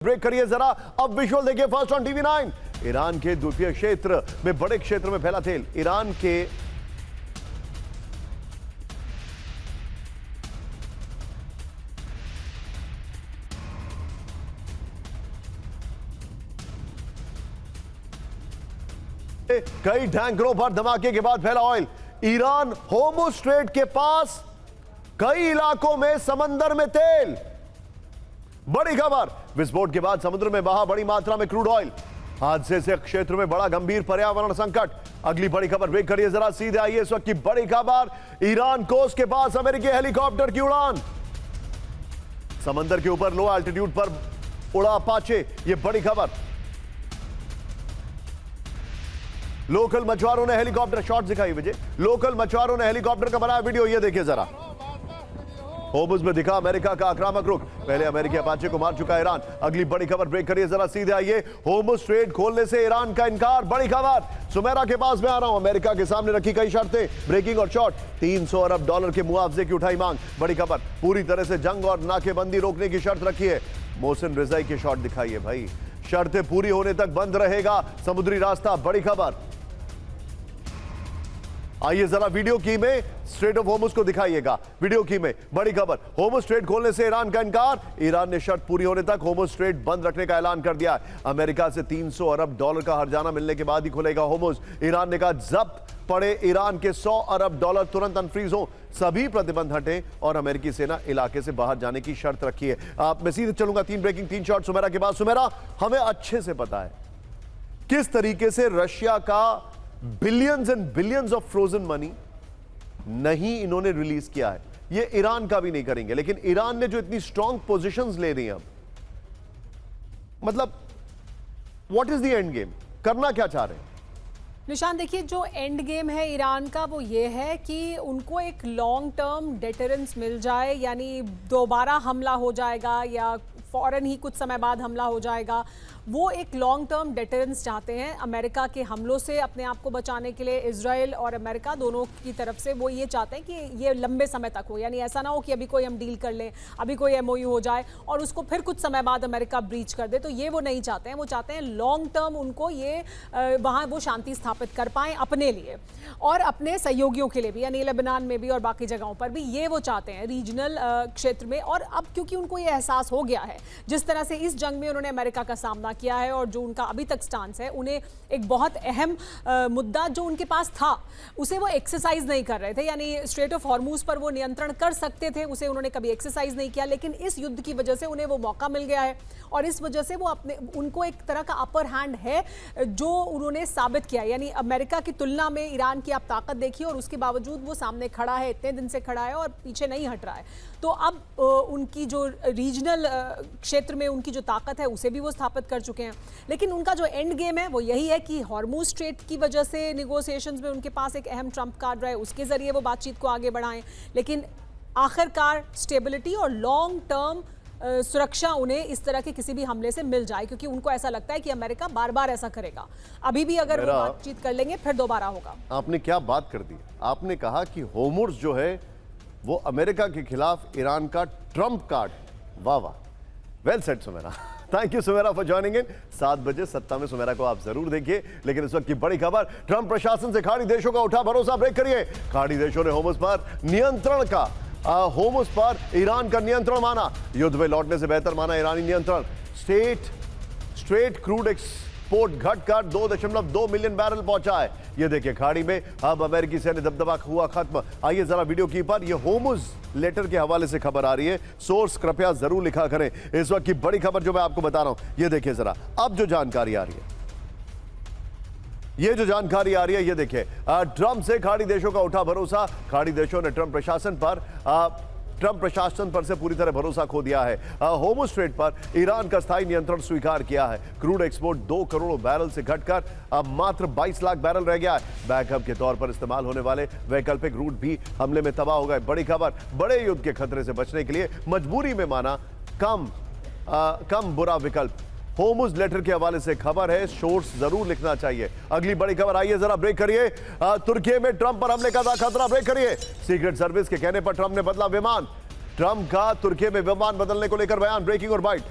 Break करिए जरा, अब विजुअल देखिए फर्स्ट ऑन टीवी 9। ईरान के द्वीपीय क्षेत्र में बड़े क्षेत्र में फैला तेल। ईरान के कई टैंकरों पर धमाके के बाद फैला ऑयल। ईरान होर्मुज स्ट्रेट के पास कई इलाकों में समंदर में तेल। बड़ी खबर, विस्फोट के बाद समुद्र में बहा बड़ी मात्रा में क्रूड ऑयल। हादसे से क्षेत्र में बड़ा गंभीर पर्यावरण संकट। अगली बड़ी खबर ब्रेक करिए जरा, सीधे आइए इस वक्त की बड़ी खबर। ईरान कोस्ट के पास अमेरिकी हेलीकॉप्टर की उड़ान। समंदर के ऊपर लो एल्टीट्यूड पर उड़ा अपाचे, यह बड़ी खबर। लोकल मछुआरों ने हेलीकॉप्टर शॉट दिखाई विजय। लोकल मछुआरों ने हेलीकॉप्टर का बनाया वीडियो, यह देखिए जरा। होर्मुज में दिखा अमेरिका का आक्रामक रुख। पहले अमेरिकी अपाचे को मार चुका ईरान। अगली बड़ी खबर ब्रेक करिए जरा, सीधे आइए। होर्मुज स्ट्रेट खोलने से ईरान का इनकार। बड़ी खबर, सुमेरा के पास मैं आ रहा हूं। अमेरिका के सामने रखी कई शर्तें, ब्रेकिंग और शॉट। 300 अरब डॉलर के मुआवजे की उठाई मांग। बड़ी खबर, पूरी तरह से जंग और नाकेबंदी रोकने की शर्त रखी है। मोहसिन रिजाई के शॉट दिखाइए भाई। शर्तें पूरी होने तक बंद रहेगा समुद्री रास्ता। बड़ी खबर, आइए जरा वीडियो की में स्ट्रेट ऑफ होर्मुज को दिखाइएगा। वीडियो की में बड़ी खबर, होर्मुज स्ट्रेट खोलने से ईरान का इनकार। ईरान ने शर्त पूरी होने तक होर्मुज स्ट्रेट बंद रखने का ऐलान कर दिया है। अमेरिका से 300 अरब डॉलर का हर्जाना मिलने के बाद ही खुलेगा होर्मुज। ईरान ने कहा जब्त पड़े ईरान के 100 अरब डॉलर तुरंत अनफ्रीज हो, सभी प्रतिबंध हटे और अमेरिकी सेना इलाके से बाहर जाने की शर्त रखी है। मैं सीधे चलूंगा, 3 ब्रेकिंग 3 शॉट सुमेरा के बाद। सुमेरा, हमें अच्छे से पता है किस तरीके से रशिया का billions and billions of frozen money नहीं इन्होंने रिलीज किया है। ये ईरान का भी नहीं करेंगे, लेकिन ईरान ने जो इतनी स्ट्रॉन्ग पोजीशंस ले रही हैं अब, मतलब what is the end game? करना क्या चाह रहे हैं निशान? देखिए, जो एंड गेम है ईरान का वो ये है कि उनको एक लॉन्ग टर्म डेटरेंस मिल जाए, यानी दोबारा हमला हो जाएगा या फौरन ही कुछ समय बाद हमला हो जाएगा। वो एक लॉन्ग टर्म डेटरेंस चाहते हैं अमेरिका के हमलों से अपने आप को बचाने के लिए। इजराइल और अमेरिका दोनों की तरफ से वो ये चाहते हैं कि ये लंबे समय तक हो, यानी ऐसा ना हो कि अभी कोई हम डील कर लें, अभी कोई एमओयू हो जाए और उसको फिर कुछ समय बाद अमेरिका ब्रीच कर दे। तो ये वो नहीं चाहते हैं। वो चाहते हैं लॉन्ग टर्म उनको ये वहाँ वो शांति स्थापित कर पाएँ अपने लिए और अपने सहयोगियों के लिए भी, यानी लेबनान में भी और बाकी जगहों पर भी। ये वो चाहते हैं रीजनल क्षेत्र में। और अब क्योंकि उनको ये एहसास हो गया है, जिस तरह से इस जंग में उन्होंने अमेरिका का सामना किया है और जो उनका अभी तक स्टांस है, उन्हें एक बहुत अहम मुद्दा जो उनके पास था उसे वो एक्सरसाइज नहीं कर रहे थे। यानी स्ट्रेट ऑफ हॉर्मुज पर वो नियंत्रण कर सकते थे, उसे उन्होंने कभी एक्सरसाइज नहीं किया। लेकिन इस युद्ध की वजह से उन्हें वो मौका मिल गया है और इस वजह से वो उनको एक तरह का अपर हैंड है जो उन्होंने साबित किया। यानी अमेरिका की तुलना में ईरान की आप ताकत देखिए और उसके बावजूद वो सामने खड़ा है, इतने दिन से खड़ा है और पीछे नहीं हट रहा है। तो अब उनकी जो रीजनल क्षेत्र में उनकी जो ताकत है उसे भी वो स्थापित कर चुके हैं। लेकिन उनका जो एंड गेम है वो यही है कि हॉर्मुज स्ट्रेट की वजह से निगोशिएशंस में उनके पास एक अहम ट्रम्प कार्ड रहा है, उसके जरिए वो बातचीत को आगे बढ़ाएं। लेकिन आखिरकार स्टेबिलिटी और लॉन्ग टर्म सुरक्षा उन्हें इस तरह के किसी भी हमले से मिल जाए, क्योंकि उनको ऐसा लगता है कि अमेरिका बार बार ऐसा करेगा। अभी भी अगर वो बातचीत कर लेंगे फिर दोबारा होगा। आपने क्या बात कर दी, आपने कहा कि होर्मुज जो है वो अमेरिका के खिलाफ ईरान का ट्रम्प कार्ड। वाह वाह, well said Sumera. Thank you Sumera for joining in. 7 बजे सत्ता में सुमेरा को आप जरूर देखिए। लेकिन इस वक्त की बड़ी खबर, ट्रंप प्रशासन से खाड़ी देशों का उठा भरोसा। ब्रेक करिए। खाड़ी देशों ने होर्मुज पर नियंत्रण का होर्मुज पर ईरान का नियंत्रण माना। युद्ध में लौटने से बेहतर माना ईरानी नियंत्रण। स्ट्रेट क्रूड एक्सपोर्ट घटकर 2.2 मिलियन बैरल पहुंचा है। ये देखिए, खाड़ी में अब अमेरिकी सैन्य दबदबा हुआ खत्म। आइए जरा वीडियो की पर, यह होर्मुज लेटर के हवाले से खबर आ रही है। सोर्स कृपया जरूर लिखा करें। इस वक्त की बड़ी खबर जो मैं आपको बता रहा हूं, ये देखिए जरा। अब जो जानकारी आ रही है, ये जो जानकारी आ रही है, ये देखिए। ट्रंप से खाड़ी देशों का उठा भरोसा। खाड़ी देशों ने ट्रंप प्रशासन पर से पूरी तरह भरोसा खो दिया है। होर्मुज स्ट्रेट पर ईरान का स्थायी नियंत्रण स्वीकार किया है। क्रूड एक्सपोर्ट 2 करोड़ बैरल से घटकर अब मात्र 22 लाख बैरल रह गया है। बैकअप के तौर पर इस्तेमाल होने वाले वैकल्पिक रूट भी हमले में तबाह हो गए। बड़ी खबर, बड़े युद्ध के खतरे से बचने के लिए मजबूरी में माना कम बुरा विकल्प। होर्मुज लेटर के हवाले से खबर है, सोर्स जरूर लिखना चाहिए। अगली बड़ी खबर, आइए जरा ब्रेक करिए। तुर्की में ट्रंप पर हमले का था खतरा। ब्रेक करिए। सीक्रेट सर्विस के कहने पर ट्रंप ने बदला विमान। ट्रंप का तुर्की में विमान बदलने को लेकर बयान। ब्रेकिंग और बाइट।